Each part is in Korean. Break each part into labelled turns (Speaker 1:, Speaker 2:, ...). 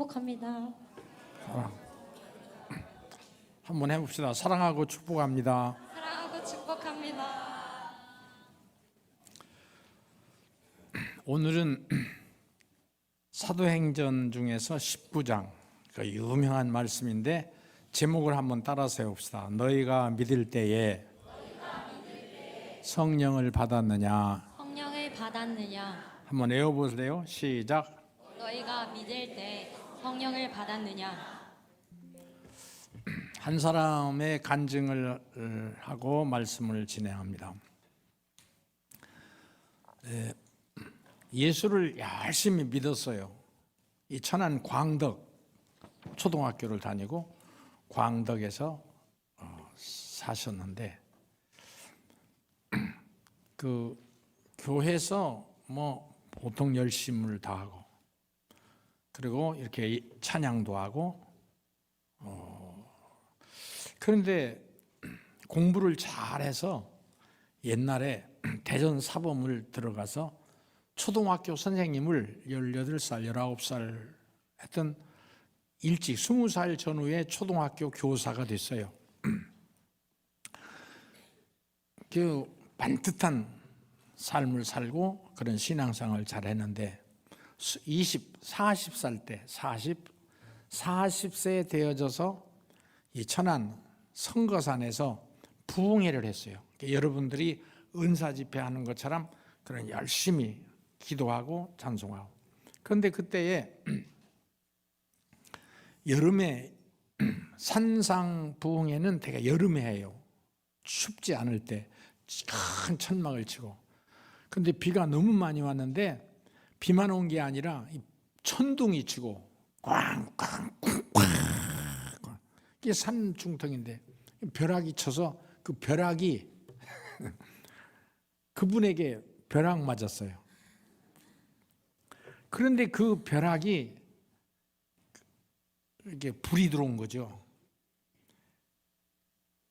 Speaker 1: 축복합니다.
Speaker 2: 사랑. 한번 해봅시다. 사랑하고 축복합니다.
Speaker 1: 사랑하고 축복합니다.
Speaker 2: 오늘은 사도행전 중에서 19장, 그 유명한 말씀인데 제목을 한번 따라서 해봅시다. 너희가 믿을 때에 성령을 받았느냐.
Speaker 1: 성령을 받았느냐?
Speaker 2: 한번 외워보세요. 시작.
Speaker 1: 너희가 믿을 때 성령을 받았느냐?
Speaker 2: 한 사람의 간증을 하고 말씀을 진행합니다. 예수를 열심히 믿었어요. 이 천안 광덕 초등학교를 다니고 광덕에서 사셨는데 그 교회에서 뭐 보통 열심을 다하고 그리고 이렇게 찬양도 하고 그런데 공부를 잘해서 옛날에 대전 사범을 들어가서 초등학교 선생님을 18살, 19살 했던 일찍 20살 전후에 초등학교 교사가 됐어요. 그 반듯한 삶을 살고 그런 신앙생활을 잘 했는데 40살 때 40세에 되어져서 이 천안 성거산에서 부흥회를 했어요. 그러니까 여러분들이 은사 집회하는 것처럼 그런 열심히 기도하고 찬송하고. 그런데 그때에 여름에 산상 부흥회는 대개 여름에 해요. 춥지 않을 때 큰 천막을 치고. 그런데 비가 너무 많이 왔는데 비만 온 게 아니라 천둥이 치고 꽝꽝 쿵쾅. 이게 산 중턱인데 벼락이 쳐서 그 벼락이 그분에게 벼락 맞았어요. 그런데 그 벼락이 이렇게 불이 들어온 거죠.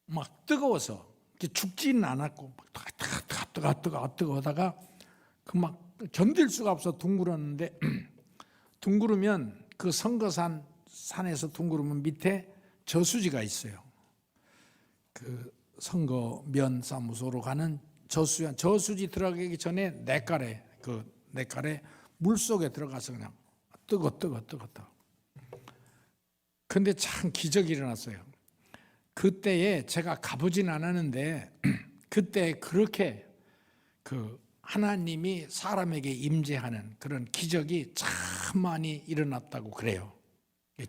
Speaker 2: 막 뜨거워서 죽지는 않았고 뜨거워다가 그 막 견딜 수가 없어 둥그렀는데 둥그르면 그 산에서 둥그르면 밑에 저수지가 있어요. 그 선거면 사무소로 가는 저수지 들어가기 전에 냇가래 물 속에 들어가서 그냥 뜨거. 근데 참 기적이 일어났어요. 그때에 제가 가보진 않았는데 그때 그렇게 그 하나님이 사람에게 임재하는 그런 기적이 참 많이 일어났다고 그래요.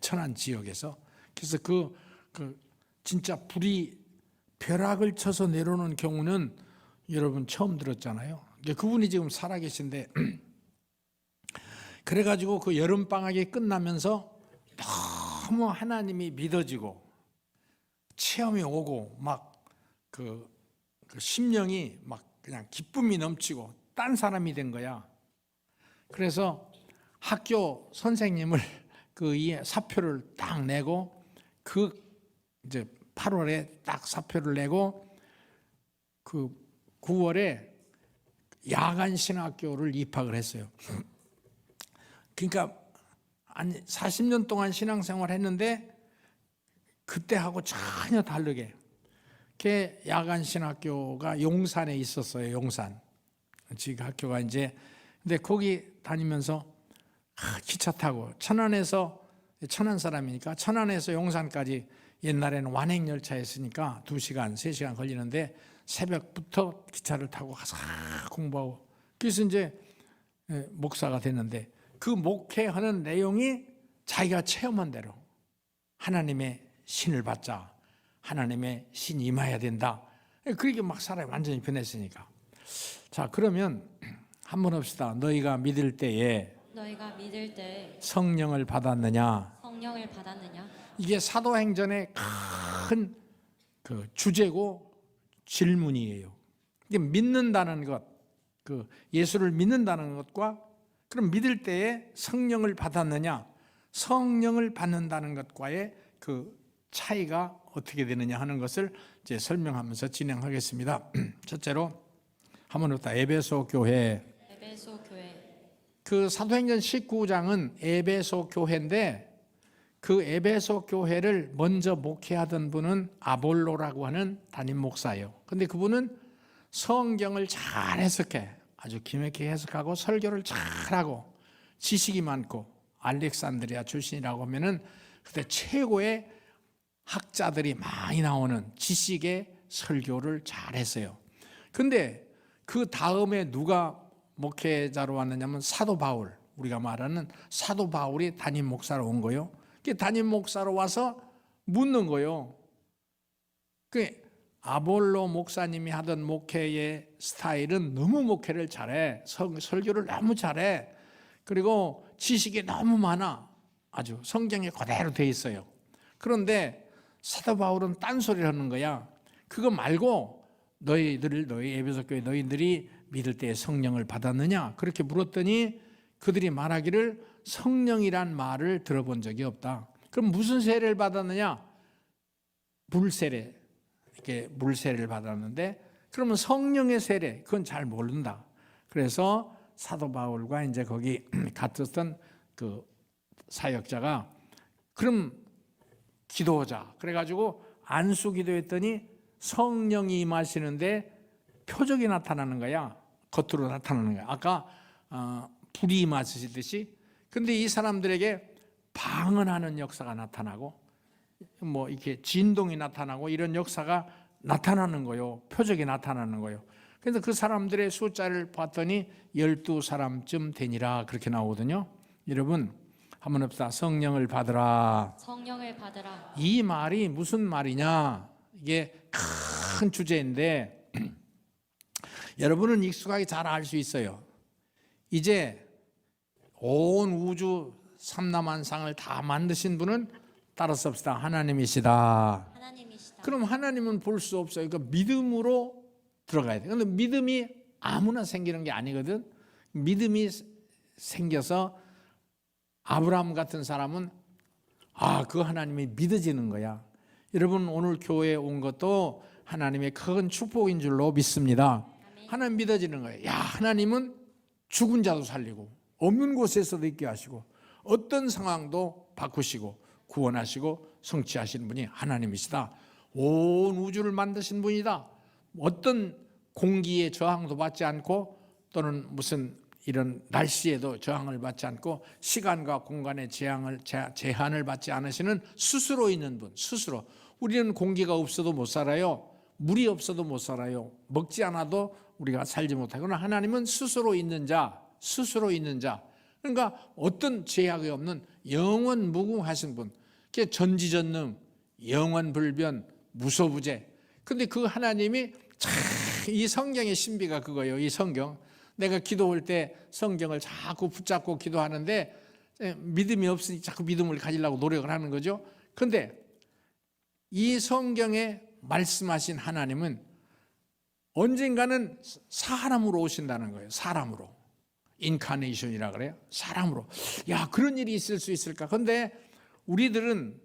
Speaker 2: 천안 지역에서. 그래서 그 진짜 불이 벼락을 쳐서 내려오는 경우는 여러분 처음 들었잖아요. 그분이 지금 살아계신데 그래가지고 그 여름방학이 끝나면서 너무 하나님이 믿어지고 체험이 오고 막 그 심령이 막 그냥 기쁨이 넘치고 딴 사람이 된 거야. 그래서 학교 선생님을 그 사표를 딱 내고 그 이제 8월에 딱 사표를 내고 그 9월에 야간 신학교를 입학을 했어요. 그러니까 40년 동안 신앙생활 했는데 그때하고 전혀 다르게 그 야간 신학교가 용산에 있었어요. 용산 지금 학교가 이제 근데 거기 다니면서 기차 타고 천안 사람이니까 천안에서 용산까지 옛날에는 완행열차였으니까 2시간, 3시간 걸리는데 새벽부터 기차를 타고 가서 공부하고 그래서 이제 목사가 됐는데 그 목회하는 내용이 자기가 체험한 대로 하나님의 신을 받자. 하나님의 신이 임해야 된다. 그렇게 막 사람이 완전히 변했으니까. 자, 그러면 한번 합시다. 너희가 믿을 때에 성령을 받았느냐?
Speaker 1: 성령을 받았느냐?
Speaker 2: 이게 사도행전의 큰 그 주제고 질문이에요. 이게 믿는다는 것, 그 예수를 믿는다는 것과 그럼 믿을 때에 성령을 받았느냐? 성령을 받는다는 것과의 그 차이가 어떻게 되느냐 하는 것을 이제 설명하면서 진행하겠습니다. 첫째로 한번 봅시다. 에베소 교회.
Speaker 1: 에베소 교회.
Speaker 2: 그 사도행전 19장은 에베소 교회인데 그 에베소 교회를 먼저 목회하던 분은 아볼로라고 하는 담임 목사예요. 근데 그분은 성경을 잘 해석해. 아주 기맥히게 해석하고 설교를 잘하고 지식이 많고 알렉산드리아 출신이라고 하면은 그때 최고의 학자들이 많이 나오는 지식의 설교를 잘했어요. 근데 그 다음에 누가 목회자로 왔느냐면 사도 바울, 우리가 말하는 사도 바울이 담임 목사로 온 거예요. 그 담임 목사로 와서 묻는 거예요. 그 아볼로 목사님이 하던 목회의 스타일은 너무 목회를 잘해. 설교를 너무 잘해. 그리고 지식이 너무 많아. 아주 성경에 그대로 돼 있어요. 그런데 사도 바울은 딴소리를 하는 거야. 그거 말고 너희 에베소 교회 너희들이 믿을 때 성령을 받았느냐? 그렇게 물었더니 그들이 말하기를 성령이란 말을 들어본 적이 없다. 그럼 무슨 세례를 받았느냐? 물세례. 이렇게 물세례를 받았는데 그러면 성령의 세례 그건 잘 모른다. 그래서 사도 바울과 이제 거기 같았던 그 사역자가 그럼 기도하자. 그래가지고 안수 기도했더니 성령이 임하시는데 표적이 나타나는 거야. 겉으로 나타나는 거야. 아까 불이 임하시듯이. 근데 이 사람들에게 방언하는 역사가 나타나고 뭐 이렇게 진동이 나타나고 이런 역사가 나타나는 거요. 표적이 나타나는 거요. 그래서 그 사람들의 숫자를 봤더니 12사람쯤 되니라 그렇게 나오거든요. 여러분 한번 합시다. 성령을 받으라.
Speaker 1: 성령을 받으라.
Speaker 2: 이 말이 무슨 말이냐? 이게 큰 주제인데 여러분은 익숙하게 잘 알 수 있어요. 이제 온 우주 삼라만상을 다 만드신 분은 따라 씁시다. 하나님이시다.
Speaker 1: 하나님이시다.
Speaker 2: 그럼 하나님은 볼 수 없어요. 그러니까 믿음으로 들어가야 돼. 그런데 믿음이 아무나 생기는 게 아니거든. 믿음이 생겨서 아브라함 같은 사람은 그 하나님이 믿어지는 거야. 여러분 오늘 교회에 온 것도 하나님의 큰 축복인 줄로 믿습니다. 하나님 믿어지는 거예요. 야, 하나님은 죽은 자도 살리고 없는 곳에서도 있게 하시고 어떤 상황도 바꾸시고 구원하시고 성취하시는 분이 하나님이시다. 온 우주를 만드신 분이다. 어떤 공기의 저항도 받지 않고 또는 무슨 이런 날씨에도 저항을 받지 않고 시간과 공간의 제한을 받지 않으시는 스스로 있는 분. 스스로. 우리는 공기가 없어도 못 살아요. 물이 없어도 못 살아요. 먹지 않아도 우리가 살지 못하고. 그러나 하나님은 스스로 있는 자. 스스로 있는 자. 그러니까 어떤 제약이 없는 영원 무궁하신 분. 그게 전지전능, 영원불변, 무소부재. 근데 그 하나님이 참 이 성경의 신비가 그거예요. 이 성경. 내가 기도할 때 성경을 자꾸 붙잡고 기도하는데 믿음이 없으니 자꾸 믿음을 가지려고 노력을 하는 거죠. 그런데 이 성경에 말씀하신 하나님은 언젠가는 사람으로 오신다는 거예요. 사람으로. 인카네이션이라 그래요. 사람으로. 야, 그런 일이 있을 수 있을까? 그런데 우리들은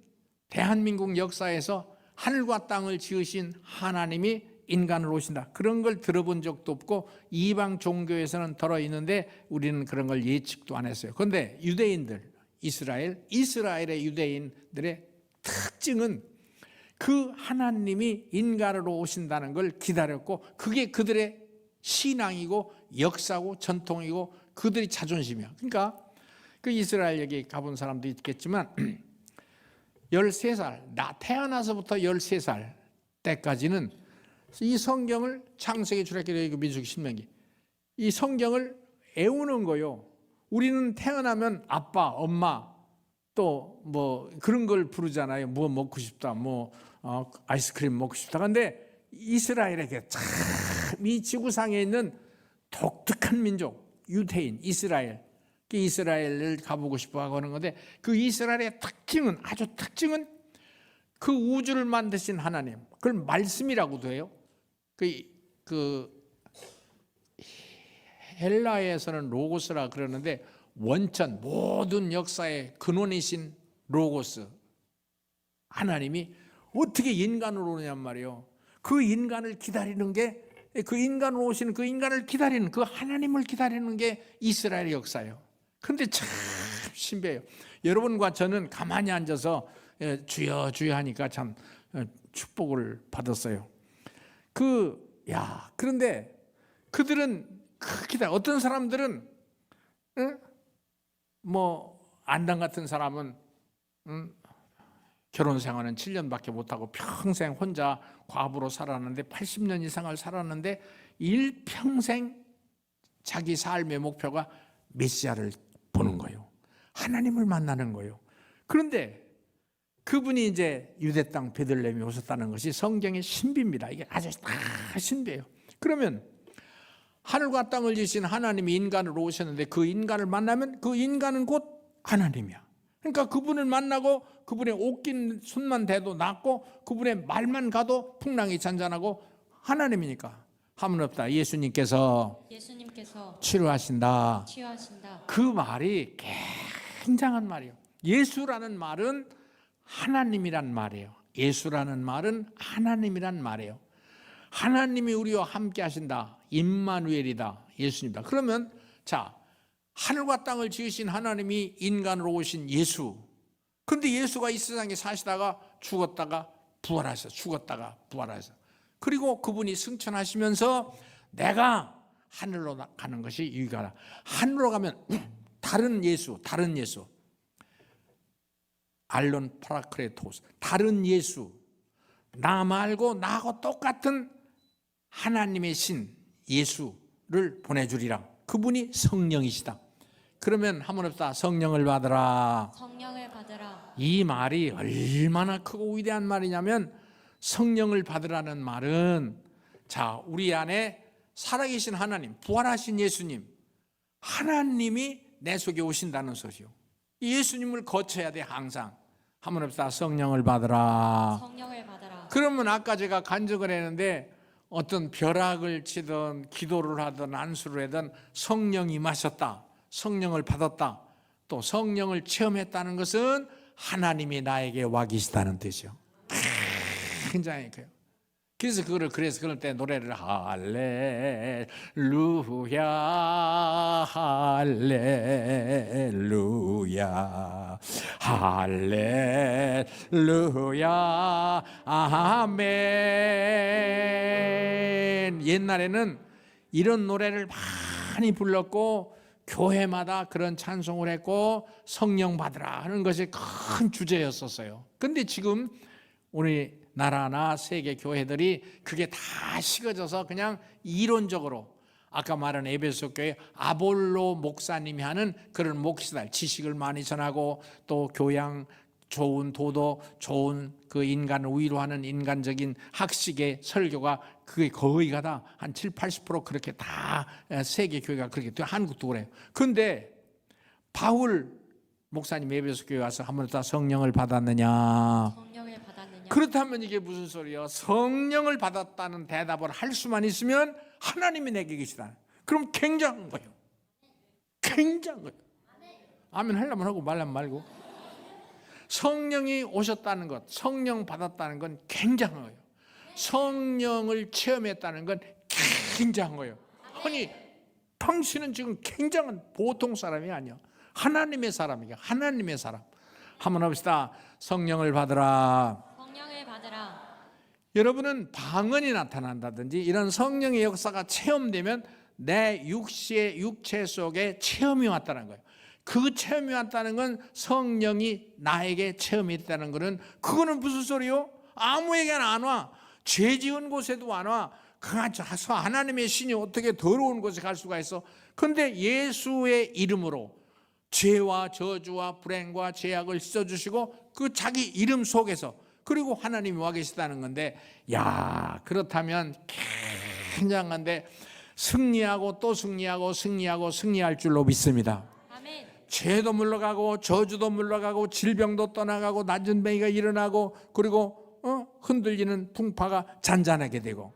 Speaker 2: 대한민국 역사에서 하늘과 땅을 지으신 하나님이 인간으로 오신다. 그런 걸 들어본 적도 없고 이방 종교에서는 들어있는데 우리는 그런 걸 예측도 안 했어요. 그런데 유대인들, 이스라엘의 유대인들의 특징은 그 하나님이 인간으로 오신다는 걸 기다렸고 그게 그들의 신앙이고 역사고 전통이고 그들이 자존심이야. 그러니까 그 이스라엘 여기 가본 사람도 있겠지만 13살, 나 태어나서부터 13살 때까지는 이 성경을 창세기, 출애굽기, 민수기, 신명기 이 성경을 애우는 거요. 우리는 태어나면 아빠, 엄마 또 뭐 그런 걸 부르잖아요. 뭐 먹고 싶다, 아이스크림 먹고 싶다. 그런데 이스라엘에게 참 이 지구상에 있는 독특한 민족, 유대인, 이스라엘. 이스라엘을 가보고 싶어 하고 하는 건데 그 이스라엘의 특징은 그 우주를 만드신 하나님. 그걸 말씀이라고도 해요. 그 헬라에서는 로고스라 그러는데 원천 모든 역사의 근원이신 로고스 하나님이 어떻게 인간으로 오냐는 말이에요. 그 인간을 기다리는 게 그 인간으로 오시는 그 인간을 기다리는 그 하나님을 기다리는 게 이스라엘의 역사예요. 그런데 참 신비해요. 여러분과 저는 가만히 앉아서 주여 주여 하니까 참 축복을 받았어요. 그런데 그들은 크기다. 어떤 사람들은 안당 같은 사람은 결혼 생활은 7년밖에 못하고 평생 혼자 과부로 살았는데 80년 이상을 살았는데 일평생 자기 삶의 목표가 메시아를 보는 거예요. 하나님을 만나는 거예요. 그런데 그분이 이제 유대 땅 베들레헴에 오셨다는 것이 성경의 신비입니다. 이게 아주 다 신비예요. 그러면 하늘과 땅을 지으신 하나님이 인간으로 오셨는데 그 인간을 만나면 그 인간은 곧 하나님이야. 그러니까 그분을 만나고 그분의 옷긴 손만 대도 낫고 그분의 말만 가도 풍랑이 잔잔하고 하나님이니까 하물없다. 예수님께서 치료하신다. 그 말이 굉장한 말이에요. 예수라는 말은 하나님이란 말이에요. 예수라는 말은 하나님이란 말이에요. 하나님이 우리와 함께 하신다. 임마누엘이다. 예수님이다. 그러면 하늘과 땅을 지으신 하나님이 인간으로 오신 예수. 그런데 예수가 이 세상에 사시다가 죽었다가 부활하셔. 죽었다가 부활하셔. 그리고 그분이 승천하시면서 내가 하늘로 가는 것이 유익하다. 하늘로 가면 다른 예수. 알론 파라크레토스. 다른 예수. 나 말고 나하고 똑같은 하나님의 신 예수를 보내주리라. 그분이 성령이시다. 그러면 하물없다. 성령을 받으라. 이 말이 얼마나 크고 위대한 말이냐면 성령을 받으라는 말은 우리 안에 살아계신 하나님, 부활하신 예수님, 하나님이 내 속에 오신다는 소리요. 예수님을 거쳐야 돼. 항상 하물없다. 성령을 받으라. 그러면 아까 제가 간증을 했는데 어떤 벼락을 치든 기도를 하든 안수를 하든 성령이 임하셨다. 성령을 받았다. 또 성령을 체험했다는 것은 하나님이 나에게 와 계시다는 뜻이요. 굉장히 커요. 그래서 그럴 때 노래를 할렐루야 할렐루야 할렐루야 아멘. 옛날에는 이런 노래를 많이 불렀고 교회마다 그런 찬송을 했고 성령 받으라 하는 것이 큰 주제였었어요. 근데 지금 우리나라나 세계 교회들이 그게 다 식어져서 그냥 이론적으로 아까 말한 에베소 교회 아볼로 목사님이 하는 그런 목시달 지식을 많이 전하고 또 교양 좋은 도덕 좋은 그 인간을 위로하는 인간적인 학식의 설교가 그게 거의가 다 한 70-80% 그렇게 다 세계 교회가 그렇게 또 한국도 그래요. 그런데 바울 목사님 에베소 교회 와서 한번 다 성령을 받았느냐? 그렇다면 이게 무슨 소리예요? 성령을 받았다는 대답을 할 수만 있으면 하나님이 내게 계시다. 그럼 굉장한 거예요. 굉장한 거예요. 아멘 하려면 하고 말라면 말고. 성령이 오셨다는 것, 성령 받았다는 건 굉장한 거예요. 성령을 체험했다는 건 굉장한 거예요. 아니, 당신은 지금 굉장한 보통 사람이 아니야. 하나님의 사람이야. 하나님의 사람. 한번 합시다. 성령을 받으라. 여러분은 방언이 나타난다든지 이런 성령의 역사가 체험되면 내 육체 속에 체험이 왔다는 거예요. 그 체험이 왔다는 건 성령이 나에게 체험이 됐다는 거는 그거는 무슨 소리요? 아무에게나 안 와. 죄 지은 곳에도 안 와. 가서 하나님의 신이 어떻게 더러운 곳에 갈 수가 있어? 그런데 예수의 이름으로 죄와 저주와 불행과 죄악을 씻어주시고 그 자기 이름 속에서 그리고 하나님이 와 계시다는 건데 그렇다면 굉장한데 승리하고 또 승리하고 승리할 줄로 믿습니다. 죄도 물러가고 저주도 물러가고 질병도 떠나가고 낮은 뱅이가 일어나고 그리고 흔들리는 풍파가 잔잔하게 되고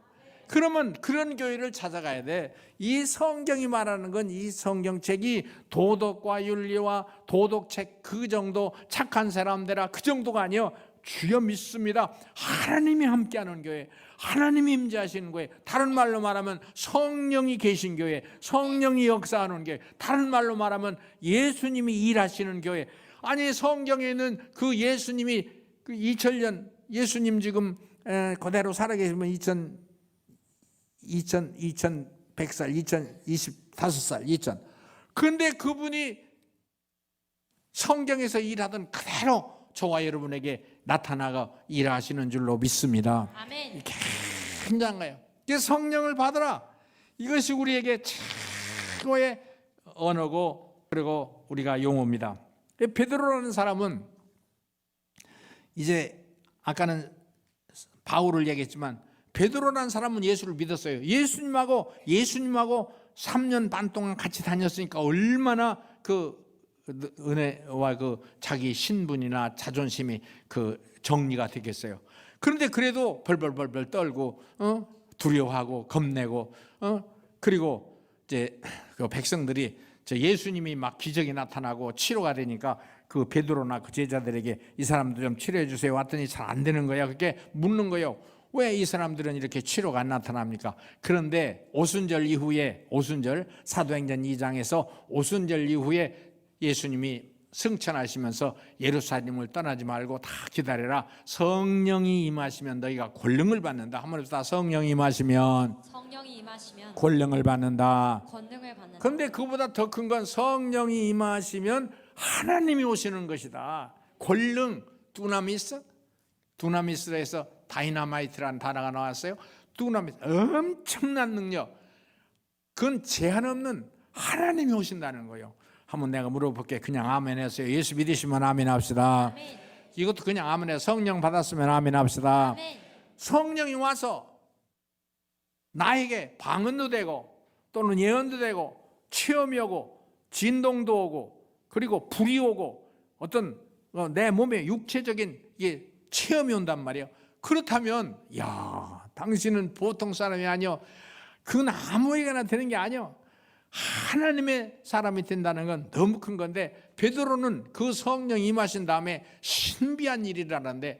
Speaker 2: 그러면 그런 교회를 찾아가야 돼. 이 성경이 말하는 건 이 성경책이 도덕과 윤리와 도덕책 그 정도 착한 사람들아 그 정도가 아니요. 주여 믿습니다. 하나님이 함께하는 교회, 하나님이 임재하시는 교회, 다른 말로 말하면 성령이 계신 교회, 성령이 역사하는 교회, 다른 말로 말하면 예수님이 일하시는 교회, 아니 성경에는 그 예수님이 그 2000년 예수님 지금 그대로 살아계시면 2100살, 2025살, 2000. 그런데 그분이 성경에서 일하던 그대로 저와 여러분에게 나타나가 일하시는 줄로 믿습니다.
Speaker 1: 아멘.
Speaker 2: 굉장해요. 성령을 받으라. 이것이 우리에게 최고의 언어고 그리고 우리가 용어입니다. 베드로라는 사람은 이제 아까는 바울을 얘기했지만 베드로라는 사람은 예수를 믿었어요. 예수님하고 3년 반 동안 같이 다녔으니까 얼마나 그 은혜와 그 자기 신분이나 자존심이 그 정리가 되겠어요. 그런데 그래도 벌벌벌벌 떨고 두려워하고 겁내고 그리고 이제 그 백성들이 예수님이 막 기적이 나타나고 치료가 되니까 그 베드로나 그 제자들에게 이 사람들 좀 치료해 주세요 왔더니 잘 안 되는 거야. 그렇게 묻는 거예요. 왜 이 사람들은 이렇게 치료가 안 나타납니까? 그런데 오순절 이후에 사도행전 2장에서 오순절 이후에 예수님이 승천하시면서 예루살렘을 떠나지 말고 다 기다려라. 성령이 임하시면 너희가 권능을 받는다. 한번 다 성령이 임하시면 권능을 받는다. 그런데 그보다 더 큰 건 성령이 임하시면 하나님이 오시는 것이다. 권능, 두나미스에서 다이나마이트라는 단어가 나왔어요. 두나미스, 엄청난 능력. 그건 제한 없는 하나님이 오신다는 거예요. 한번 내가 물어볼게. 그냥 아멘 했어요. 예수 믿으시면 아멘 합시다.
Speaker 1: 아멘.
Speaker 2: 이것도 그냥 아멘 해요. 성령 받았으면 아멘 합시다.
Speaker 1: 아멘.
Speaker 2: 성령이 와서 나에게 방언도 되고 또는 예언도 되고 체험이 오고 진동도 오고 그리고 불이 오고 어떤 내 몸에 육체적인 체험이 온단 말이에요. 그렇다면 야, 당신은 보통 사람이 아니요. 그건 아무에게나 되는 게 아니요. 하나님의 사람이 된다는 건 너무 큰 건데 베드로는 그 성령이 임하신 다음에 신비한 일이라는데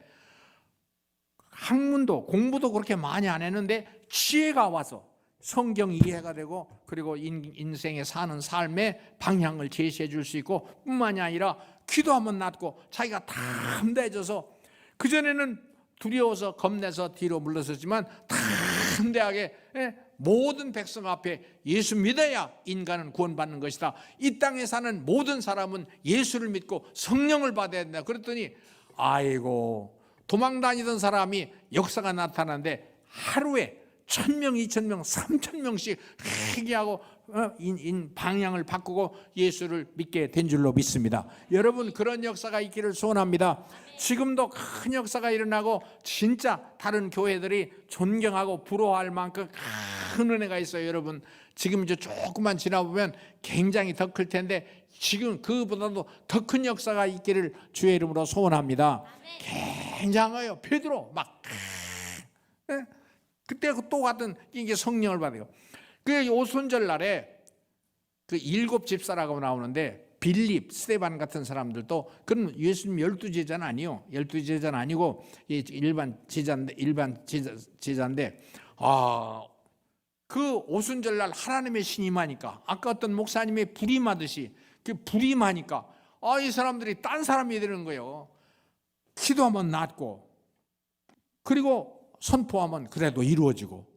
Speaker 2: 학문도 공부도 그렇게 많이 안 했는데 지혜가 와서 성경 이해가 되고 그리고 인생에 사는 삶의 방향을 제시해 줄 수 있고 뿐만이 아니라 기도하면 낫고 자기가 담대해져서 그전에는 두려워서 겁내서 뒤로 물러섰지만 담대하게 모든 백성 앞에 예수 믿어야 인간은 구원받는 것이다. 이 땅에 사는 모든 사람은 예수를 믿고 성령을 받아야 된다. 그랬더니 아이고 도망다니던 사람이 역사가 나타나는데 하루에 1000명, 2000명, 3000명씩 회개하고 방향을 바꾸고 예수를 믿게 된 줄로 믿습니다. 여러분 그런 역사가 있기를 소원합니다. 지금도 큰 역사가 일어나고 진짜 다른 교회들이 존경하고 부러워할 만큼 큰 은혜가 있어요. 여러분 지금 이제 조금만 지나보면 굉장히 더 클 텐데 지금 그보다도 더 큰 역사가 있기를 주의 이름으로 소원합니다. 굉장해요. 베드로 막 그때 또 같은 이게 성령을 받아요. 그 오순절 날에 그 7 집사라고 나오는데 빌립, 스데반 같은 사람들도 그건 예수님 12제자는 아니요. 12제자는 아니고 일반 제자인데 그 오순절 날 하나님의 신이 임하니까 아까 어떤 목사님의 불임하듯이 그 불임하니까 이 사람들이 딴 사람이 되는 거예요. 기도하면 낫고 그리고 선포하면 그래도 이루어지고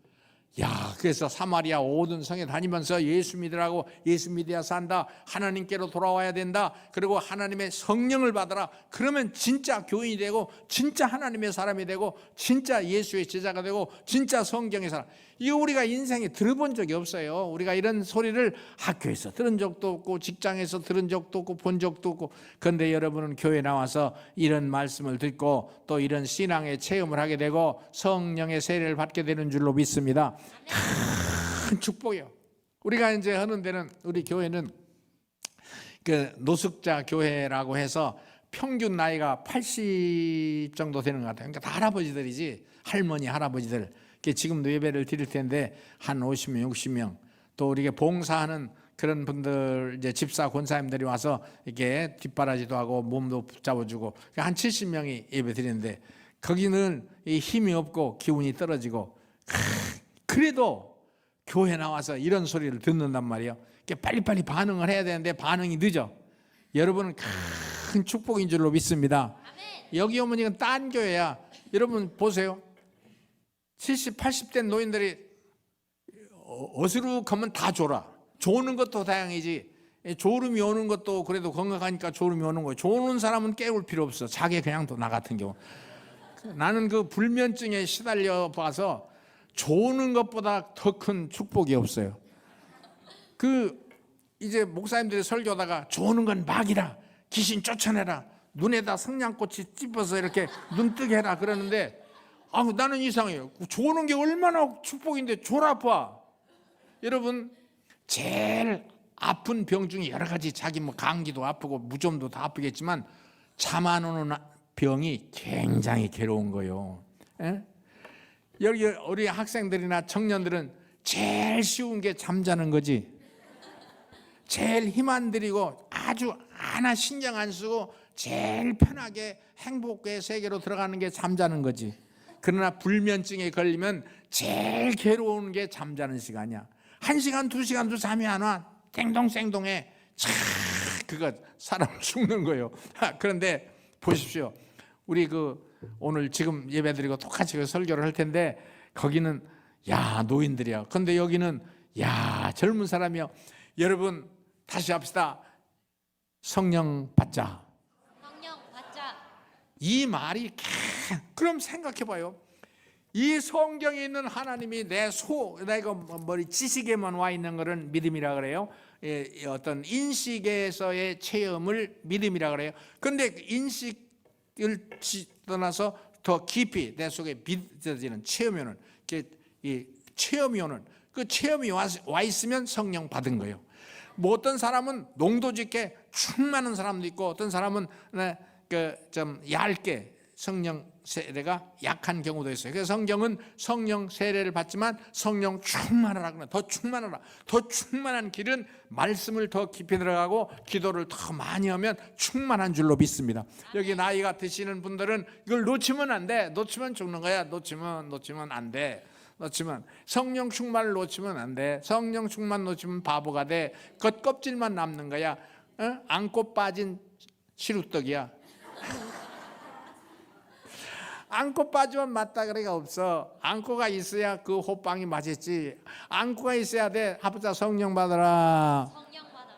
Speaker 2: 그래서 사마리아 모든 성에 다니면서 예수 믿으라고 예수 믿어야 산다. 하나님께로 돌아와야 된다. 그리고 하나님의 성령을 받아라. 그러면 진짜 교인이 되고 진짜 하나님의 사람이 되고 진짜 예수의 제자가 되고 진짜 성경의 사람. 이거 우리가 인생에 들어본 적이 없어요. 우리가 이런 소리를 학교에서 들은 적도 없고 직장에서 들은 적도 없고 본 적도 없고 그런데 여러분은 교회 나와서 이런 말씀을 듣고 또 이런 신앙의 체험을 하게 되고 성령의 세례를 받게 되는 줄로 믿습니다. 큰 축복이에요. 우리가 이제 하는 데는 우리 교회는 그 노숙자 교회라고 해서 평균 나이가 80 정도 되는 것 같아요. 그러니까 다 할아버지들이지 할머니 할아버지들. 지금도 예배를 드릴 텐데 한 50명 60명 또 우리가 봉사하는 그런 분들 이제 집사 권사님들이 와서 이렇게 뒷바라지도 하고 몸도 붙잡아주고 한 70명이 예배 드리는데 거기는 힘이 없고 기운이 떨어지고 그래도 교회 나와서 이런 소리를 듣는단 말이에요. 빨리빨리 반응을 해야 되는데 반응이 늦어. 여러분은 큰 축복인 줄로 믿습니다. 여기 오면 이건 딴 교회야. 여러분 보세요. 70, 80대 노인들이 어스룩하면 다 졸아. 조는 것도 다행이지. 졸음이 오는 것도 그래도 건강하니까 졸음이 오는 거예요. 조는 사람은 깨울 필요 없어. 자기 그냥 또 나 같은 경우. 나는 그 불면증에 시달려 봐서 조는 것보다 더 큰 축복이 없어요. 이제 목사님들이 설교하다가 조는 건 막이라, 귀신 쫓아내라, 눈에다 성냥꽃이 찝어서 이렇게 눈 뜨게 해라 그러는데, 나는 이상해요. 조는 게 얼마나 축복인데 졸아봐. 여러분, 제일 아픈 병 중에 여러 가지, 자기 뭐 감기도 아프고 무좀도 다 아프겠지만 잠 안 오는 병이 굉장히 괴로운 거예요. 여기 우리 학생들이나 청년들은 제일 쉬운 게 잠자는 거지. 제일 힘 안 들이고 아주 하나 신경 안 쓰고 제일 편하게 행복의 세계로 들어가는 게 잠자는 거지. 그러나 불면증에 걸리면 제일 괴로운 게 잠자는 시간이야. 1시간, 2시간도 잠이 안 와. 땡동생동해. 그거 사람 죽는 거예요. 그런데 보십시오. 우리 오늘 지금 예배드리고 똑같이 설교를 할 텐데 거기는 노인들이야. 근데 여기는 젊은 사람이요. 여러분 다시 합시다. 성령 받자.
Speaker 1: 성령 받자.
Speaker 2: 이 말이 그럼 생각해 봐요. 이 성경에 있는 하나님이 내가 머리 지식에만 와 있는 것은 믿음이라 그래요. 어떤 인식에서의 체험을 믿음이라 그래요. 근데 인식을 떠나서 더 깊이 내 속에 믿어지는 체험이 오는, 이 체험이 오는, 그 체험이 와 있으면 성령 받은 거예요. 뭐 어떤 사람은 농도짓게 충만한 사람도 있고, 어떤 사람은 좀 얇게 성령 세례가 약한 경우도 있어요. 그래서 성경은 성령 세례를 받지만 성령 충만하라 그러나, 더 충만하라. 더 충만한 길은 말씀을 더 깊이 들어가고 기도를 더 많이 하면 충만한 줄로 믿습니다. 여기 나이가 드시는 분들은 이걸 놓치면 안 돼. 놓치면 죽는 거야. 놓치면 안 돼. 놓치면 성령 충만을 놓치면 안 돼. 성령 충만 놓치면 바보가 돼. 겉껍질만 남는 거야. 안고 빠진 시루떡이야. 안고 빠지면 맞다그래가 없어. 안고가 있어야 그 호빵이 맛있지. 안고가 있어야 돼. 하부자 성령 받아라.
Speaker 1: 성령 받아라.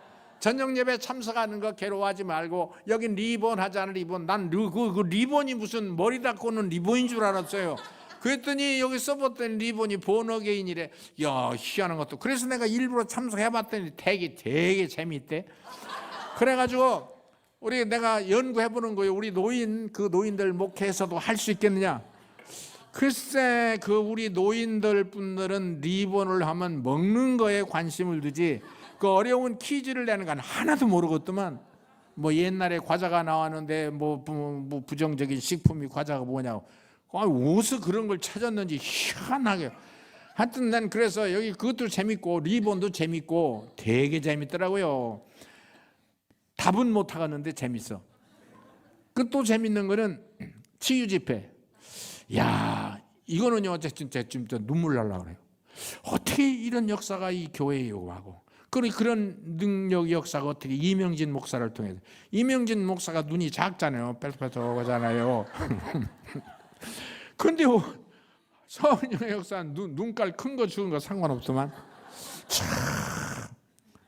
Speaker 2: 저녁 예배 참석하는 거 괴로워하지 말고, 여기 리본 하잖아. 리본. 난 그 리본이 무슨 머리 닦고는 리본인 줄 알았어요. 그랬더니 여기 써봤더니 리본이 번역개인이래. 야, 희한한 것도. 그래서 내가 일부러 참석해봤더니 되게 재미있대. 그래가지고 내가 연구해보는 거예요. 우리 노인들 목회에서도 할 수 있겠느냐. 글쎄, 우리 노인들 분들은 리본을 하면 먹는 거에 관심을 두지 그 어려운 퀴즈를 내는 건 하나도 모르겠더만. 뭐 옛날에 과자가 나왔는데 뭐 부정적인 식품이 과자가 뭐냐고. 어디서 그런 걸 찾았는지 희한하게. 하여튼 난 그래서 여기 그것도 재밌고 리본도 재밌고 되게 재밌더라고요. 답은 못 하겠는데 재밌어. 그 또 재밌는 거는 치유 집회. 이거는요 진짜 눈물 날라 그래요. 어떻게 이런 역사가 이 교회에 요구하고, 그런 능력 역사가 어떻게 이명진 목사를 통해서. 이명진 목사가 눈이 작잖아요. 빽빽하잖아요. 근데 성령의 역사 눈깔 큰 거 죽은 거 상관없더만.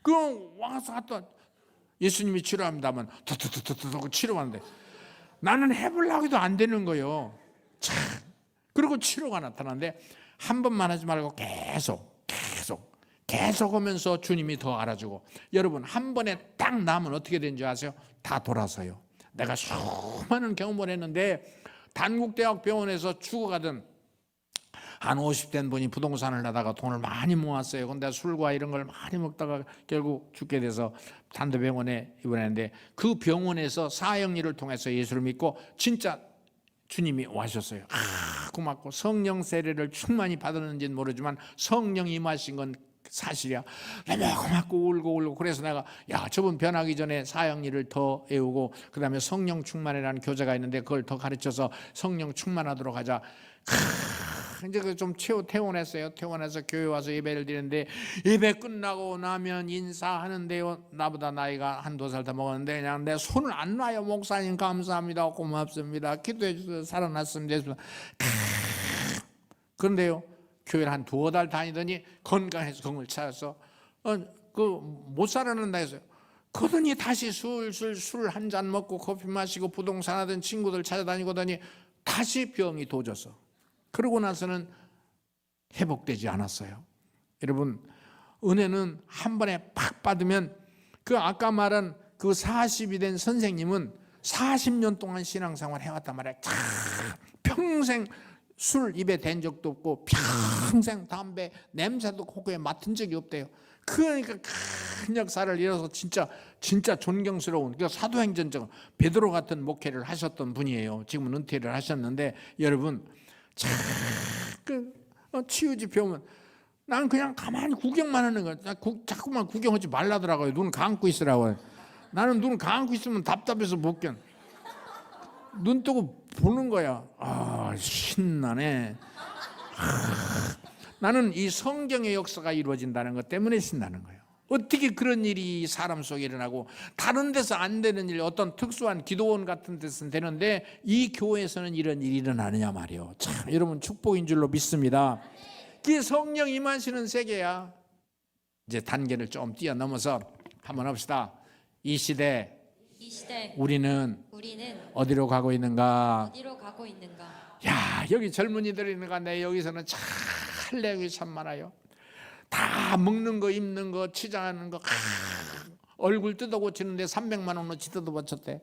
Speaker 2: 그 와서 갖다 예수님이 치료합니다만 더더더더더 치료하는데 나는 해보려고 해도 안 되는 거예요. 그리고 치료가 나타나는데 한 번만 하지 말고 계속 하면서 주님이 더 알아주고. 여러분, 한 번에 딱 나면 어떻게 되는지 아세요? 다 돌아서요. 내가 수많은 경험을 했는데 단국대학 병원에서 죽어가던 한 50된 분이 부동산을 하다가 돈을 많이 모았어요. 근데 술과 이런 걸 많이 먹다가 결국 죽게 돼서 단도병원에 입원했는데, 그 병원에서 사형리를 통해서 예수를 믿고 진짜 주님이 와셨어요. 고맙고, 성령 세례를 충만히 받았는지는 모르지만 성령이 임하신 건 사실이야. 너무 고맙고 울고. 그래서 내가 저분 변하기 전에 사형리를 더 애우고 그 다음에 성령 충만이라는 교재가 있는데 그걸 더 가르쳐서 성령 충만하도록 하자. 이제 좀 퇴원했어요. 퇴원해서 교회 와서 예배를 드리는데 예배 끝나고 나면 인사하는데요. 나보다 나이가 한두 살 더 먹었는데 그냥 내 손을 안 놔요. 목사님 감사합니다. 고맙습니다. 기도해 주셔서 살아났습니다. 그런데요. 교회를 한 두어 달 다니더니 건강해서 건을 찾아서 못 살아난다 했어요. 그러더니 다시 술술 술 한 잔 먹고 커피 마시고 부동산 하던 친구들 찾아다니고더니 다시 병이 도져서 그러고 나서는 회복되지 않았어요. 여러분 은혜는 한 번에 팍 받으면 그 아까 말한 그 40이 된 선생님은 40년 동안 신앙생활 해왔단 말이에요. 평생 술 입에 댄 적도 없고 평생 담배 냄새도 코코에 맡은 적이 없대요. 그러니까 큰 역사를 이뤄서 진짜 존경스러운 사도행전적 베드로 같은 목회를 하셨던 분이에요. 지금은 은퇴를 하셨는데 여러분 치유집회 오면 나는 그냥 가만히 구경만 하는 거야. 자꾸만 구경하지 말라더라고요. 눈 감고 있으라고요. 나는 눈 감고 있으면 답답해서 못 견. 눈 뜨고 보는 거야. 아 신나네. 나는 이 성경의 역사가 이루어진다는 것 때문에 신나는 거예요. 어떻게 그런 일이 사람 속에 일어나고 다른 데서 안 되는 일, 어떤 특수한 기도원 같은 데서는 되는데 이 교회에서는 이런 일이 일어나느냐 말이에요. 참 여러분 축복인 줄로 믿습니다. 그 성령 임하시는 세계야. 이제 단계를 좀 뛰어넘어서 한번 합시다. 이 시대 우리는 어디로 가고 있는가? 야 여기 젊은이들이 있는가? 여기서는 참 할 내용이 참 많아요. 다 먹는 거 입는 거 치장하는 거 얼굴 뜯어 고치는데 300만 원어치 뜯어 고쳤대.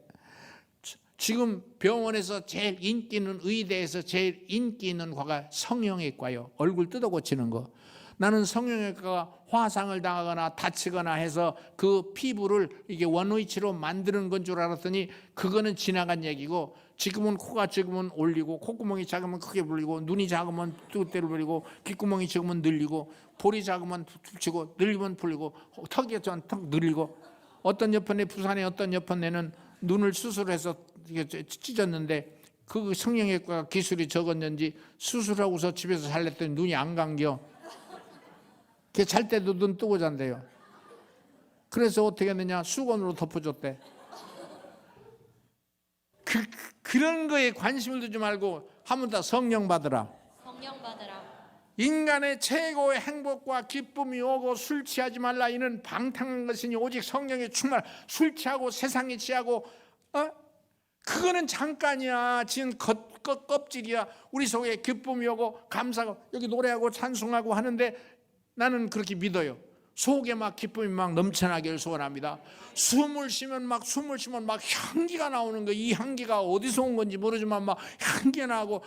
Speaker 2: 지금 병원에서 제일 인기 있는 의대에서 제일 인기 있는 과가 성형외과요. 얼굴 뜯어 고치는 거. 나는 성형외과가 화상을 당하거나 다치거나 해서 그 피부를 이게 원위치로 만드는 건 줄 알았더니 그거는 지나간 얘기고 지금은 코가 작으면 올리고 콧구멍이 작으면 크게 불리고 눈이 작으면 뚜대를 불리고 귓구멍이 작으면 늘리고 볼이 작으면 붙이고 늘리면 풀리고 턱이 턱 늘리고 어떤 여편네 부산에 어떤 여편네는 눈을 수술해서 찢었는데 그 성형외과 기술이 적었는지 수술하고서 집에서 살랬더니 눈이 안 감겨. 걔 잘 때도 눈 뜨고 잔대요. 그래서 어떻게 했느냐 수건으로 덮어줬대. 그런 거에 관심을 두지 말고 한 번 더 성령 받으라. 인간의 최고의 행복과 기쁨이 오고 술 취하지 말라. 이는 방탕한 것이니 오직 성령에 충만. 술 취하고 세상에 취하고 그거는 잠깐이야. 지금 껍질이야. 우리 속에 기쁨이 오고 감사하고 여기 노래하고 찬송하고 하는데 나는 그렇게 믿어요. 속에 막 기쁨이 막 넘쳐나기를 소원합니다. 숨을 쉬면 막 향기가 나오는 거예요. 이 향기가 어디서 온 건지 모르지만 막 향기가 나고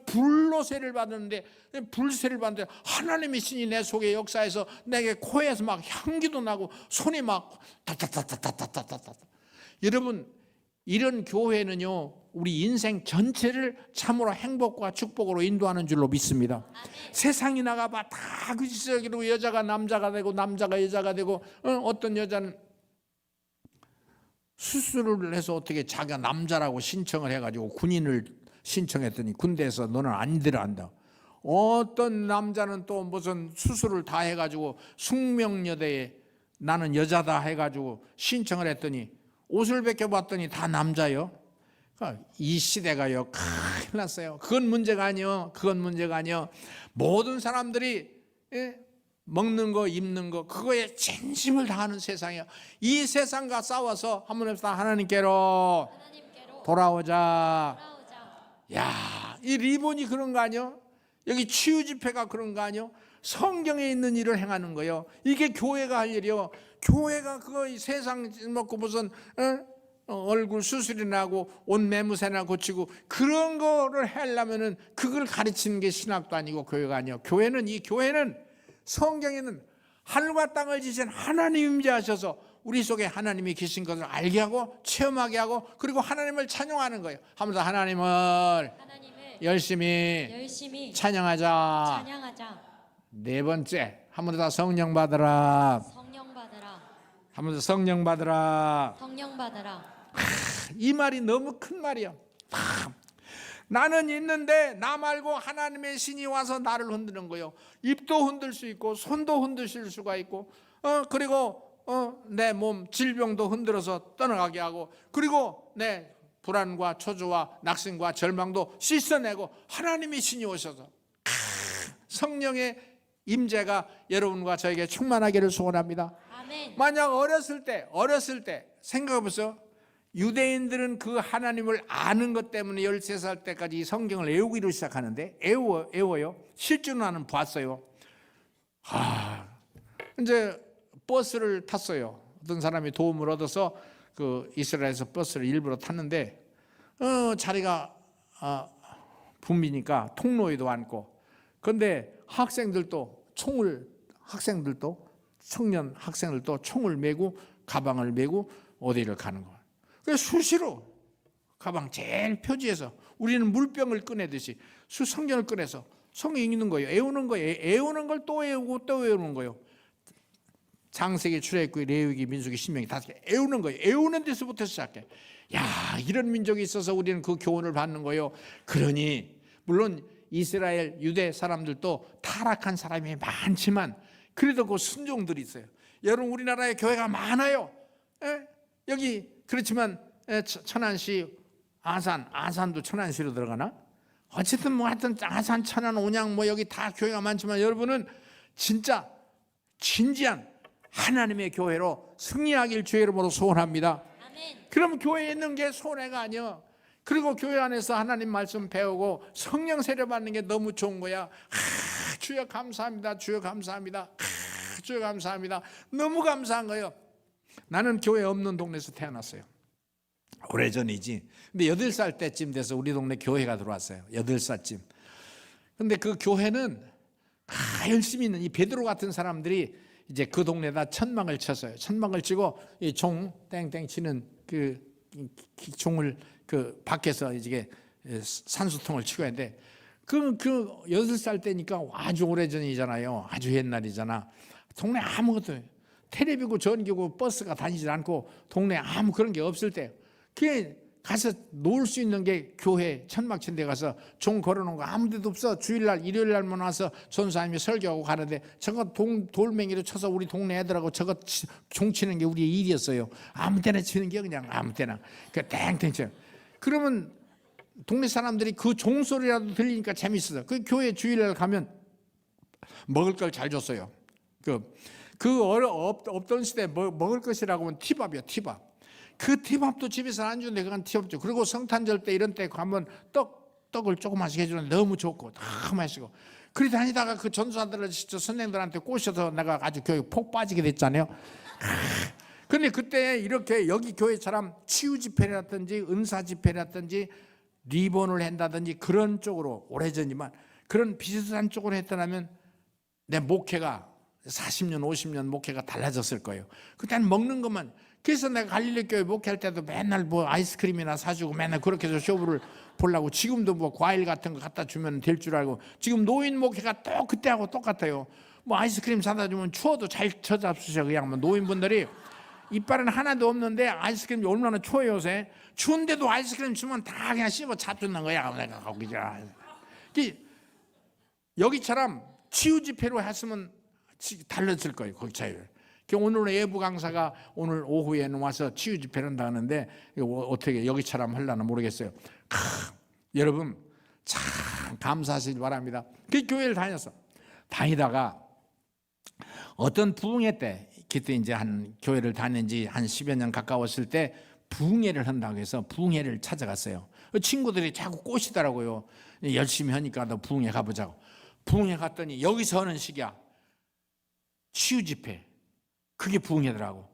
Speaker 2: 불로세를 받는데 하나님의 신이 내 속에 역사해서 내게 코에서 막 향기도 나고 손이 막 타타타타타타타타. 여러분 이런 교회는요 우리 인생 전체를 참으로 행복과 축복으로 인도하는 줄로 믿습니다. 세상에 나가봐 다 그 지적으로 여자가 남자가 되고 남자가 여자가 되고 어떤 여자는 수술을 해서 어떻게 자기가 남자라고 신청을 해가지고 군인을 신청했더니 군대에서 너는 안 들어간다. 어떤 남자는 또 무슨 수술을 다 해가지고 숙명여대에 나는 여자다 해가지고 신청을 했더니 옷을 벗겨봤더니 다 남자요. 이 시대가요 큰일 났어요. 그건 문제가 아니요. 모든 사람들이 먹는 거 입는 거 그거에 진심을 다하는 세상이에요. 이 세상과 싸워서 한번 해봅시다. 하나님께로 돌아오자. 야, 이 리본이 그런 거 아니요? 여기 치유 집회가 그런 거 아니요? 성경에 있는 일을 행하는 거예요. 이게 교회가 할 일이요. 교회가 그거 세상 먹고 무슨 얼굴 수술이 나고 옷 매무새나 고치고 그런 거를 하려면은 그걸 가르치는 게 신학도 아니고 교회가 아니에요. 교회는 성경에는 하늘과 땅을 지신 하나님 임재하셔서 우리 속에 하나님이 계신 것을 알게 하고 체험하게 하고 그리고 하나님을 찬양하는 거예요. 한번 더 하나님을 열심히 찬양하자. 네 번째 한 번 더 성령 받으라. 한 번 더 성령 받으라. 이 말이 너무 큰 말이야. 나는 있는데 나 말고 하나님의 신이 와서 나를 흔드는 거예요. 입도 흔들 수 있고 손도 흔드실 수가 있고 그리고 내 몸 질병도 흔들어서 떠나가게 하고, 그리고 내 불안과 초조와 낙심과 절망도 씻어내고 하나님의 신이 오셔서 성령의 임재가 여러분과 저에게 충만하기를 소원합니다.
Speaker 1: 아멘.
Speaker 2: 만약 어렸을 때 생각해보세요. 유대인들은 그 하나님을 아는 것 때문에 13살 때까지 이 성경을 외우기로 시작하는데 외워요. 실존하는 봤어요. 이제 버스를 탔어요. 어떤 사람이 도움을 얻어서 그 이스라엘에서 버스를 일부러 탔는데 자리가 붐비니까 통로에도 앉고, 그런데 청년 학생들도 총을 메고 가방을 메고 어디를 가는 거예요. 그래서 수시로 가방 제일 표지에서 우리는 물병을 꺼내듯이 성경을 꺼내서 성경 읽는 거예요. 애우는 걸 또 외우고 또 외우는 거예요. 창세기, 출애굽기, 레위기, 민수기, 신명기 5개 애우는 거예요. 애우는 데서부터 시작해. 야, 이런 민족이 있어서 우리는 그 교훈을 받는 거예요. 그러니 물론 이스라엘 유대 사람들도 타락한 사람이 많지만 그래도 그 순종들이 있어요. 여러분, 우리나라에 교회가 많아요. 여기 그렇지만 천안시 아산도 천안시로 들어가나? 어쨌든 뭐 하여튼 아산, 천안, 온양 뭐 여기 다 교회가 많지만 여러분은 진짜 진지한 하나님의 교회로 승리하길 주의 이름으로 소원합니다.
Speaker 1: 아멘.
Speaker 2: 그럼 교회에 있는 게 손해가 아니야. 그리고 교회 안에서 하나님 말씀 배우고 성령 세례 받는 게 너무 좋은 거야. 주여 감사합니다. 주여 감사합니다. 주여 감사합니다. 너무 감사한 거예요. 나는 교회 없는 동네에서 태어났어요. 오래전이지. 근데 8살 때쯤 돼서 우리 동네 교회가 들어왔어요. 8살쯤. 근데 그 교회는 열심히 있는 이 베드로 같은 사람들이 이제 그 동네에다 천막을 쳤어요. 천막을 치고 이 종 땡땡 치는 그 종을 그 밖에서 이제 산수통을 치고 했는데 그 8살 때니까 아주 오래전이잖아요. 아주 옛날이잖아. 동네 아무것도 텔레비고 전기고 버스가 다니지 않고 동네 아무 그런 게 없을 때 그게 가서 놀 수 있는 게 교회 천막 친 데 가서 종 걸어놓은 거 아무 데도 없어. 주일날 일요일날만 와서 전사님이 설교하고 가는데 저거 돌멩이로 쳐서 우리 동네 애들하고 저거 종 치는 게 우리의 일이었어요. 아무 때나 치는 게 그냥 아무 때나 그 땡땡 쳐. 그러면 동네 사람들이 그 종소리라도 들리니까 재밌어요. 그 교회 주일날 가면 먹을 걸 잘 줬어요. 없던 시대에 먹을 것이라고 하면 티밥이요, 티밥. 그 티밥도 집에서 안 주는데 그건 티밥죠. 그리고 성탄절 때 이런 때 가면 떡을 조그만씩 해주는데 너무 좋고 다 맛있고. 그리 다니다가 그 전수아들을 진짜 선생들한테 꼬셔서 내가 아주 교회 폭 빠지게 됐잖아요. 근데 그때 이렇게 여기 교회처럼 치유 집회라든지 은사 집회라든지 리본을 한다든지 그런 쪽으로 오래전이지만 그런 비슷한 쪽으로 했더라면 내 목회가 40년 50년 목회가 달라졌을 거예요. 그때는 먹는 것만. 그래서 내가 갈릴리 교회 목회할 때도 맨날 뭐 아이스크림이나 사주고 맨날 그렇게 해서 쇼부를 보려고. 지금도 뭐 과일 같은 거 갖다 주면 될 줄 알고. 지금 노인 목회가 또 그때하고 똑같아요. 뭐 아이스크림 사다 주면 추워도 잘 쳐잡수셔. 그냥 뭐 노인분들이 이빨은 하나도 없는데 아이스크림이 얼마나 추워요 요새. 추운데도 아이스크림 주면 다 그냥 씹어 잡수는 거야. 내가 거기자. 여기처럼 치유 집회로 했으면 달랐을 거예요. 거기 차이를. 오늘 예부 강사가 오늘 오후에는 와서 치유 집회를 한다 하는데 어떻게 여기처럼 하려나 모르겠어요. 여러분 참 감사하시길 바랍니다. 그 교회를 다니다가 어떤 부흥회 때 그때 이제 한 교회를 다닌 지 한 10여 년 가까웠을 때 부흥회를 한다고 해서 부흥회를 찾아갔어요. 친구들이 자꾸 꼬시더라고요. 열심히 하니까 너 부흥회 가보자고. 부흥회 갔더니 여기서 하는 식이야. 치유 집회. 그게 부흥회더라고.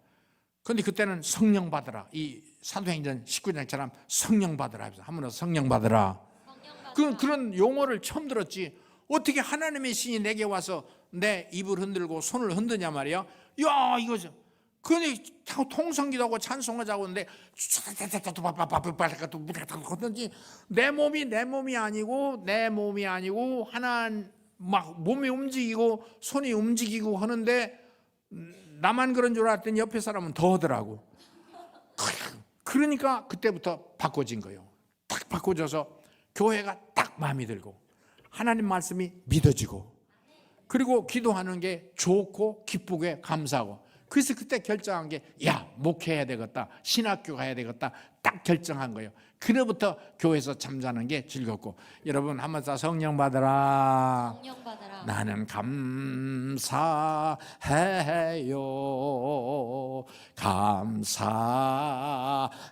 Speaker 2: 그런데 그때는 성령 받으라. 이 사도행전 19장처럼 성령 받으라. 한번 더 성령 받으라. 그런 용어를 처음 들었지. 어떻게 하나님의 신이 내게 와서 내 입을 흔들고 손을 흔드냐 말이야. 야 이거죠. 그런데 통성기도 하고 찬송하자고 하는데 내 몸이 아니고 하나 막 몸이 움직이고 손이 움직이고 하는데 나만 그런 줄 알았더니 옆에 사람은 더 하더라고. 그러니까 그때부터 바꿔진 거예요. 딱 바꿔져서 교회가 딱 마음에 들고 하나님 말씀이 믿어지고 그리고 기도하는 게 좋고 기쁘게 감사하고 그래서 그때 결정한 게 야 목회해야 되겠다 신학교 가야 되겠다 딱 결정한 거예요. 그로부터 교회에서 잠자는 게 즐겁고 여러분 한번 더 성령 받아라.
Speaker 1: 성령 받아라.
Speaker 2: 나는 감사해요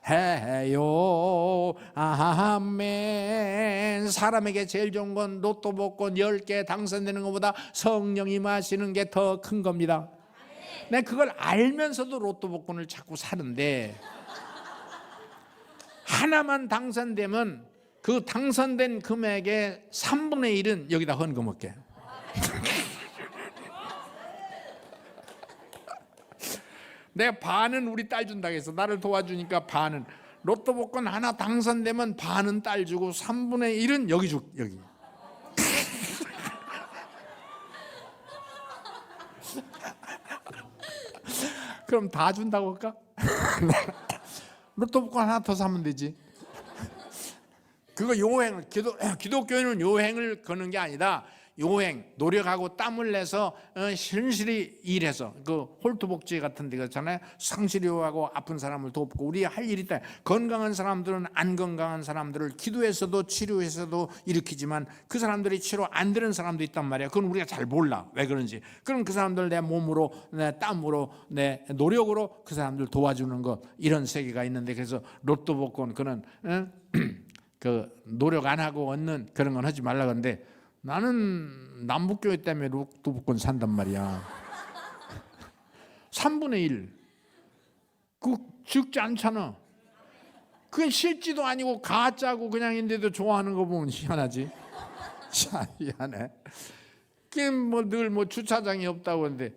Speaker 2: 감사해요 아멘. 사람에게 제일 좋은 건 로또 복권 10개 당선되는 것보다 성령이 마시는 게 더 큰 겁니다. 내가 그걸 알면서도 로또 복권을 자꾸 사는데 하나만 당선되면 그 당선된 금액의 3분의 1은 여기다 헌금할게. 내가 반은 우리 딸 준다고 해서 나를 도와주니까 반은 로또 복권 하나 당선되면 반은 딸 주고 3분의 1은 여기 줄 여기. 그럼 다 준다고 할까? 로또 복권 하나 더 사면 되지. 그거 요행을 기독교인은 요행을 거는 게 아니다. 요행 노력하고 땀을 내서 신실히 일해서 그 홀토복지 같은 데 있잖아요. 상실요하고 아픈 사람을 돕고 우리 할 일이 있다. 건강한 사람들은 안 건강한 사람들을 기도해서도 치료해서도 일으키지만 그 사람들이 치료 안 되는 사람도 있단 말이야. 그건 우리가 잘 몰라 왜 그런지. 그럼 그 사람들 내 몸으로 내 땀으로 내 노력으로 그 사람들 도와주는 것 이런 세계가 있는데 그래서 로또 복권 그는 그 노력 안 하고 얻는 그런 건 하지 말라 그러는데 나는 남북교회 때문에 로또 복권 산단 말이야. 3분의 1 그 적지 않잖아. 그게 실지도 아니고 가짜고 그냥인데도 좋아하는 거 보면 희한하지. 희한해. 그게 뭐 늘 뭐 주차장이 없다고 하는데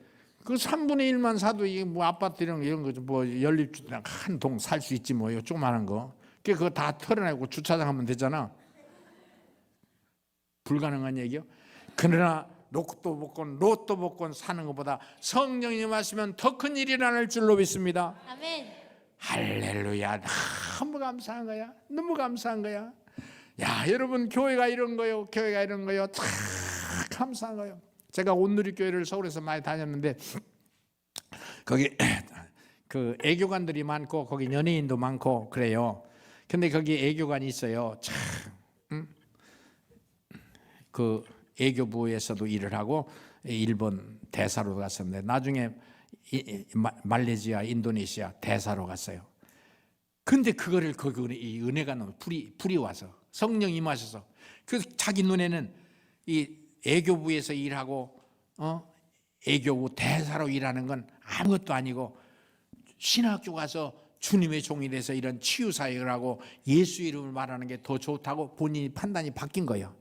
Speaker 2: 그 3분의 1만 사도 이게 뭐 아파트 이런 거 뭐 연립주택 한 동 살 수 있지 뭐 이거 조그마한 거. 그거 다 털어내고 주차장 하면 되잖아. 불가능한 얘기요. 그러나 로또 복권 사는 것보다 성령이 임하시면 더 큰 일이 일어날 줄로 믿습니다.
Speaker 1: 아멘.
Speaker 2: 할렐루야. 너무 감사한 거야. 너무 감사한 거야. 야 여러분 교회가 이런 거요. 교회가 이런 거요. 참 감사한 거요. 제가 온누리교회를 서울에서 많이 다녔는데 거기 그 애교관들이 많고 거기 연예인도 많고 그래요. 근데 거기 애교관이 있어요. 참 그 애교부에서도 일을 하고 일본 대사로 갔었는데 나중에 말레이시아, 인도네시아 대사로 갔어요. 근데 그거를 이 은혜가 너무 불이 와서 성령 임하셔서 그 자기 눈에는 이 애교부에서 일하고 애교부 대사로 일하는 건 아무것도 아니고 신학교 가서 주님의 종이 돼서 이런 치유 사역을 하고 예수 이름을 말하는 게 더 좋다고 본인이 판단이 바뀐 거예요.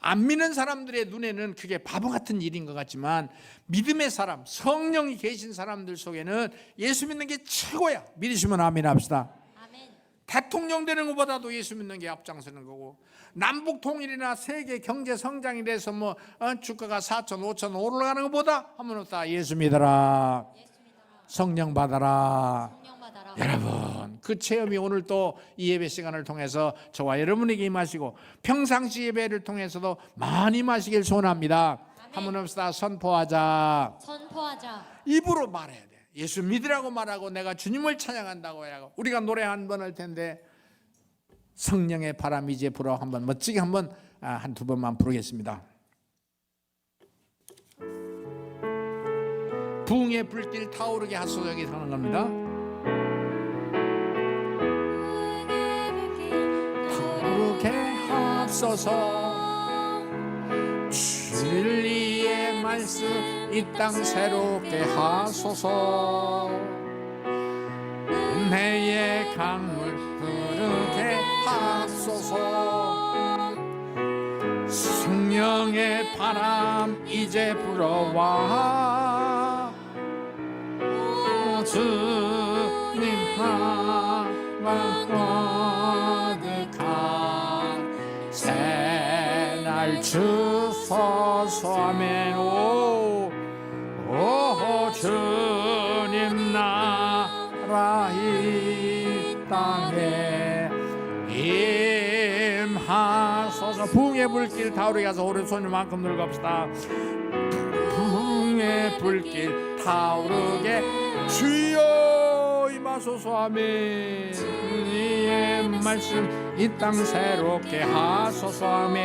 Speaker 2: 안 믿는 사람들의 눈에는 그게 바보 같은 일인 것 같지만 믿음의 사람, 성령이 계신 사람들 속에는 예수 믿는 게 최고야. 믿으시면 아멘 합시다.
Speaker 1: 아멘.
Speaker 2: 대통령 되는 것보다도 예수 믿는 게 앞장서는 거고 남북 통일이나 세계 경제 성장이 돼서 뭐 주가가 4천, 5천 올라가는 것보다 한번 없다. 예수 믿어라. 성령 받아라.
Speaker 1: 성령 받아라.
Speaker 2: 여러분 그 체험이 오늘 또 이 예배 시간을 통해서 저와 여러분에게 임하시고 평상시 예배를 통해서도 많이 임하시길 소원합니다. 한번 합시다. 선포하자. 입으로 말해야 돼. 예수 믿으라고 말하고 내가 주님을 찬양한다고 하고 우리가 노래 한 번 할 텐데 성령의 바람이 이제 불어 한번 멋지게 한번 한두 번만 부르겠습니다. 부흥의 불길 타오르게 하소서 여기 하는 겁니다. 타오르게 하소서 진리의 말씀 이 땅 새롭게 하소서 은혜의 강물 흐르게 하소서 성령의 바람 이제 불어와 주님 나와 가득한 새날 주소서 아멘. 오 주님 나라 이 땅에 임하 하소서. 부흥의 불길 타오르게 하소서. 오른손만큼 들고 갑시다. 부흥의 불길 타오르게 주여 임하소서. 아멘. 이의 말씀 이 땅 새롭게 하소서. 아멘.